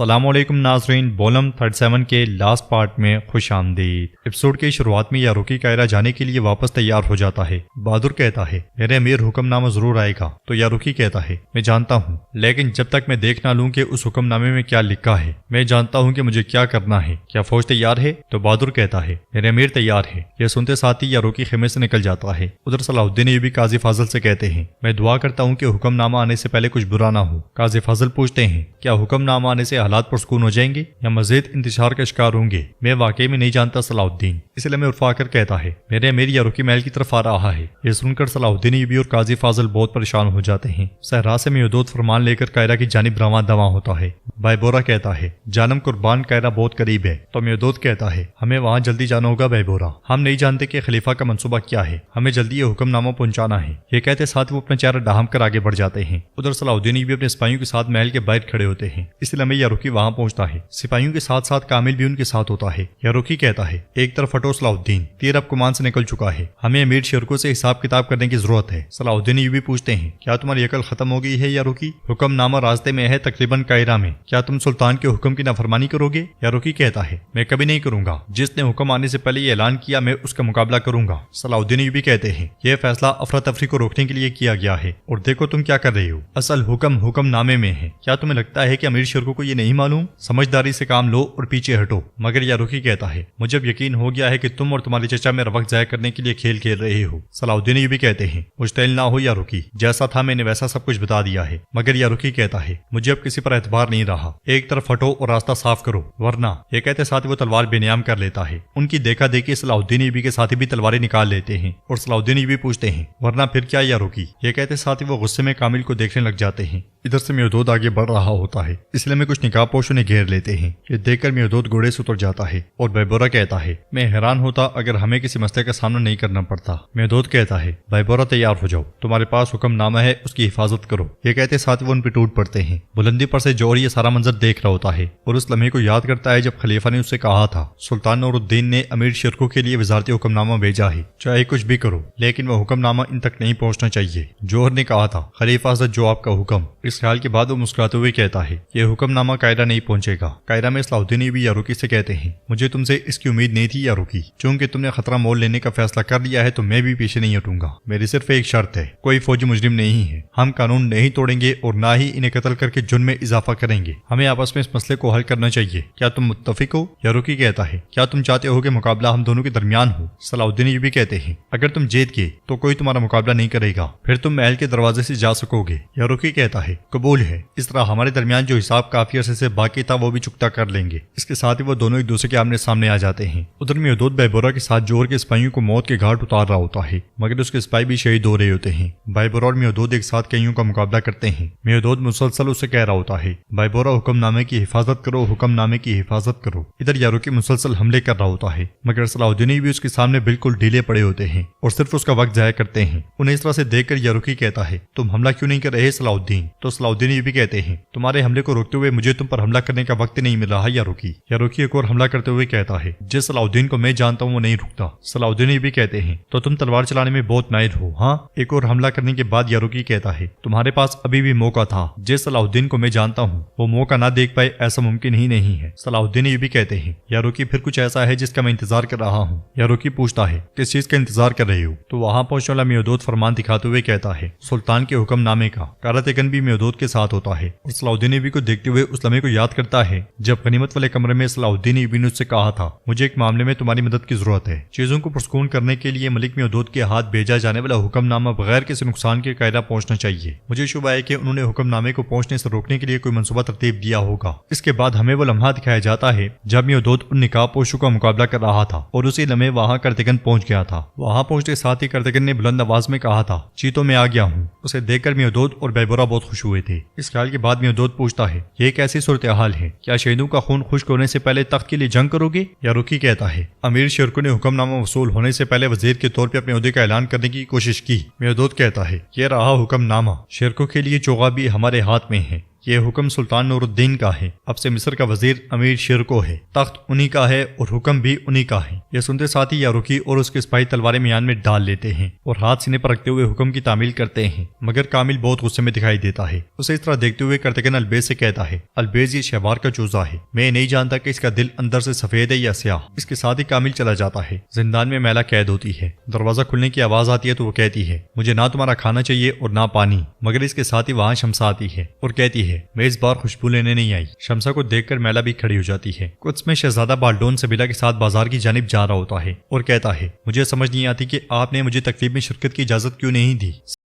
السلام علیکم ناظرین، بولم 37 کے لاسٹ پارٹ میں خوش آمدید۔ ایپیسوڈ کی شروعات میں یاروکی کائرہ جانے کے لیے واپس تیار ہو جاتا ہے۔ بہادر کہتا ہے میرے امیر حکم نامہ ضرور آئے گا، تو یاروکی کہتا ہے میں جانتا ہوں، لیکن جب تک میں دیکھ نہ لوں کہ اس حکم نامے میں کیا لکھا ہے میں جانتا ہوں کہ مجھے کیا کرنا ہے۔ کیا فوج تیار ہے؟ تو بہادر کہتا ہے میرے امیر تیار ہے۔ یہ سنتے ساتھ ہی یاروکی خیمے سے نکل جاتا ہے۔ ادھر صلاح الدین ایوبی قاضی فاضل سے کہتے ہیں میں دعا کرتا ہوں کہ حکم نامہ آنے سے پہلے کچھ برا نہ ہو۔ قاضی فاضل پوچھتے ہیں کیا حکم نامہ آنے سے حالات پرسکون ہو جائیں گے یا مزید انتشار کا شکار ہوں گے؟ میں واقعی میں نہیں جانتا صلاح الدین، اس لیے میں عرفا کر کہتا ہے میرے امیر یاروکی محل کی طرف آ رہا ہے۔ یہ سن کر صلاح الدین ایوبی اور قاضی فاضل بہت پریشان ہو جاتے ہیں۔ صحرا سے میودود فرمان لے کر کائرہ کی جانب رواں دواں ہوتا ہے۔ بائبورا کہتا ہے جانم قربان، کائرہ بہت قریب ہے۔ تو میودود کہتا ہے ہمیں وہاں جلدی جانا ہوگا بائبورا، ہم نہیں جانتے کہ خلیفہ کا منصوبہ کیا ہے، ہمیں جلدی یہ حکم نامہ پہنچانا ہے۔ یہ کہتے ساتھ وہ اپنا چہرہ ڈھام کر آگے بڑھ جاتے ہیں۔ ادھر صلاح الدین ایوبی اپنے سپاہیوں کے ساتھ محل کے باہر کھڑے ہوتے ہیں۔ اس لیے یاروکی وہاں پہنچتا ہے۔ سپاہیوں کے ساتھ ساتھ کامل بھی ان کے ساتھ ہوتا ہے۔ یاروکی کہتا ہے ایک طرف ہٹو صلاح الدین، تیر اب کمان سے نکل چکا ہے، ہمیں امیر شرکو سے حساب کتاب کرنے کی ضرورت ہے۔ صلاح الدین ایوبی پوچھتے ہیں کیا تمہاری عقل ختم ہو گئی ہے یاروکی؟ حکم نامہ راستے میں ہے، تقریباً کائرہ میں، کیا تم سلطان کے حکم کی نافرمانی کرو گے؟ یاروکی کہتا ہے میں کبھی نہیں کروں گا، جس نے حکم آنے سے پہلے یہ اعلان کیا میں اس کا مقابلہ کروں گا۔ صلاح الدین ایوبی کہتے ہیں یہ فیصلہ افراتفری کو روکنے کے لیے کیا گیا ہے، اور دیکھو تم کیا کر رہے ہو، اصل حکم نامے میں ہے۔ کیا تمہیں لگتا ہے کہ امیر شرکو کو یہ نہیں معلوم؟ سمجھداری سے کام لو اور پیچھے ہٹو۔ مگر یاروکی کہتا ہے مجھے اب یقین ہو گیا ہے کہ تم اور تمہارے چچا میرا وقت ضائع کرنے کے لیے کھیل کھیل رہے ہو۔ صلاح الدین ایوبی کہتے ہیں مشتعل نہ ہو یاروکی، جیسا تھا میں نے ویسا سب کچھ بتا دیا ہے۔ مگر یاروکی کہتا ہے مجھے اب کسی پر اعتبار نہیں رہا، ایک طرف ہٹو اور راستہ صاف کرو ورنہ۔ یہ کہتے ساتھ وہ تلوار بے نیام کر لیتا ہے۔ ان کی دیکھا دیکھی صلاح الدین ایوبی کے ساتھی بھی تلواریں نکال لیتے ہیں، اور صلاح الدین ایوبی پوچھتے ہیں ورنہ پھر کیا یاروکی؟ یہ کہتے ساتھ وہ غصے میں کامل کو دیکھنے لگ جاتے ہیں۔ ادھر سے میودود آگے بڑھ رہا ہوتا ہے، اس لیے میں کچھ نقاب پوش انہیں گھیر لیتے ہیں۔ یہ دیکھ کر میودود گھوڑے سے اتر جاتا ہے اور بائبورا کہتا ہے میں حیران ہوتا اگر ہمیں کسی مسئلے کا سامنا نہیں کرنا پڑتا۔ میودود کہتا ہے بائبورا تیار ہو جاؤ، تمہارے پاس حکم نامہ ہے، اس کی حفاظت کرو۔ یہ کہتے ساتھ وہ ان پہ ٹوٹ پڑتے ہیں۔ بلندی پر سے جوہر یہ سارا منظر دیکھ رہا ہوتا ہے اور اس لمحے کو یاد کرتا ہے جب خلیفہ نے اسے کہا تھا سلطان نور الدین نے امیر شرکو کے لیے وزارتی حکم نامہ بھیجا ہے، چاہے کچھ بھی کرو لیکن وہ حکم نامہ ان تک نہیں پہنچنا چاہیے۔ جوہر نے کہا تھا خلیفہ حضرت جو آپ کا حکم۔ اس خیال کے بعد وہ مسکراتے ہوئے کہتا ہے یہ حکم نامہ کائرہ نہیں پہنچے گا۔ کائرہ میں صلاح الدین ایوبی یاروکی سے کہتے ہیں مجھے تم سے اس کی امید نہیں تھی یاروکی، چونکہ تم نے خطرہ مول لینے کا فیصلہ کر لیا ہے تو میں بھی پیچھے نہیں ہٹوں گا۔ میری صرف ایک شرط ہے، کوئی فوجی مجرم نہیں ہے، ہم قانون نہیں توڑیں گے اور نہ ہی انہیں قتل کر کے جرم میں اضافہ کریں گے۔ ہمیں آپس میں اس مسئلے کو حل کرنا چاہیے، کیا تم متفق ہو؟ یاروکی کہتا ہے کیا تم چاہتے ہو کہ مقابلہ ہم دونوں کے درمیان ہو؟ صلاح الدین ایوبی کہتے ہیں اگر تم جیت گئے تو کوئی تمہارا مقابلہ نہیں کرے گا، پھر تم محل کے دروازے سے جا سکو گے۔ یاروکی کہتا ہے قبول ہے، اس طرح ہمارے درمیان جو حساب کافی عرصے سے باقی تھا وہ بھی چکتا کر لیں گے۔ اس کے ساتھ ہی وہ دونوں ایک دوسرے کے آمنے سامنے آ جاتے ہیں۔ ادھر میودود بائبورا کے ساتھ جوہر کے سپاہیوں کو موت کے گھاٹ اتار رہا ہوتا ہے، مگر اس کے سپاہی بھی شہید ہو رہے ہوتے ہیں۔ بائبورا اور میودود ایک ساتھ کئیوں کا مقابلہ کرتے ہیں۔ میودود مسلسل اسے کہہ رہا ہوتا ہے بائبورا حکم نامے کی حفاظت کرو، حکم نامے کی حفاظت کرو۔ ادھر یاروکی مسلسل حملے کر رہا ہوتا ہے، مگر صلاح الدین بھی اس کے سامنے بالکل ڈھیلے پڑے ہوتے ہیں اور صرف اس کا وقت ضائع کرتے ہیں۔ انہیں اس طرح سے دیکھ کر یاروکی کہتا ہے تم حملہ کیوں نہیں کر رہے صلاح الدین؟ تو صلاح الدین بھی کہتے ہیں تمہارے حملے کو روکتے ہوئے مجھے تم پر حملہ کرنے کا وقت نہیں مل رہا یاروکی۔ یاروکی ایک اور حملہ کرتے ہوئے کہتا ہے جس صلاح الدین کو میں جانتا ہوں وہ نہیں رکتا۔ صلاح الدین بھی کہتے ہیں تو تم تلوار چلانے میں بہت ماہر ہو ہاں؟ ایک اور حملہ کرنے کے بعد یاروکی کہتا ہے تمہارے پاس ابھی بھی موقع تھا، جس صلاح الدین کو میں جانتا ہوں وہ موقع نہ دیکھ پائے ایسا ممکن ہی نہیں ہے۔ صلاح الدین بھی کہتے ہیں یاروکی پھر کچھ ایسا ہے جس کا میں انتظار کر رہا ہوں۔ یاروکی پوچھتا ہے کس چیز کا انتظار کر رہے ہو؟ تو وہاں پہنچنے والا میودود فرمان دکھاتے ہوئے کہتا ہے سلطان کے حکم نامے کا۔ کاراتگن بھی میودود کے ساتھ ہوتا ہے اور صلاح الدین ایوبی کو دیکھتے ہوئے اس لمحے کو یاد کرتا ہے جب غنیمت والے کمرے میں صلاح الدین ایوبی نے اس سے کہا تھا مجھے ایک معاملے میں تمہاری مدد کی ضرورت ہے۔ چیزوں کو پرسکون کرنے کے لیے ملک میودود کے ہاتھ بھیجا جانے والا حکم نامہ بغیر کسی نقصان کے قائرہ پہنچنا چاہیے۔ مجھے شبہ ہے کہ انہوں نے حکم نامے کو پہنچنے سے روکنے کے لیے کوئی منصوبہ ترتیب دیا ہوگا۔ اس کے بعد ہمیں وہ لمحہ دکھایا جاتا ہے جب میودود ان نقاب پوشوں کا مقابلہ کر رہا تھا اور اسی لمحے وہاں کارتگن پہنچ گیا تھا۔ وہاں پہنچتے ساتھ ہی کارتگن نے بلند آواز میں کہا تھا چیتوں میں آ گیا ہوں۔ اسے دیکھ کر میودود اور بائبورا بہت خوش ہوئے تھے۔ اس خیال کے بعد میودود پوچھتا ہے یہ ایک ایسی صورتحال ہے، کیا شہیدوں کا خون خشک ہونے سے پہلے تخت کے لیے جنگ کرو گے؟ یاروکی کہتا ہے امیر شرکو نے حکم نامہ وصول ہونے سے پہلے وزیر کے طور پہ اپنے عہدے کا اعلان کرنے کی کوشش کی۔ میودود کہتا ہے یہ رہا حکم نامہ، شرکو کے لیے چوغا بھی ہمارے ہاتھ میں ہے، یہ حکم سلطان نور الدین کا ہے، اب سے مصر کا وزیر امیر شیرکو ہے، تخت انہی کا ہے اور حکم بھی انہی کا ہے۔ یہ سنتے ساتھ ہی یاروکی اور اس کے سپاہی تلواریں میان میں ڈال لیتے ہیں اور ہاتھ سینے پر رکھتے ہوئے حکم کی تعمیل کرتے ہیں، مگر کامل بہت غصے میں دکھائی دیتا ہے۔ اسے اس طرح دیکھتے ہوئے کرتگن البیز سے کہتا ہے، البیز یہ شہوار کا چوزا ہے، میں نہیں جانتا کہ اس کا دل اندر سے سفید ہے یا سیاہ۔ اس کے ساتھ ہی کامل چلا جاتا ہے۔ زندان میں میلا قید ہوتی ہے، دروازہ کھلنے کی آواز آتی ہے تو وہ کہتی ہے، مجھے نہ تمہارا کھانا چاہیے اور نہ پانی، مگر اس کے ساتھ ہی وہاں شمسا آتی ہے اور کہتی ہے، میں اس بار خوشبو لینے نہیں آئی۔ شمسا کو دیکھ کر میلا بھی کھڑی ہو جاتی ہے۔ کچھ میں شہزادہ بالڈون سبیلا کے ساتھ بازار کی جانب جا رہا ہوتا ہے اور کہتا ہے، مجھے سمجھ نہیں آتی کہ آپ نے مجھے تقریب میں شرکت کی اجازت کیوں نہیں دی۔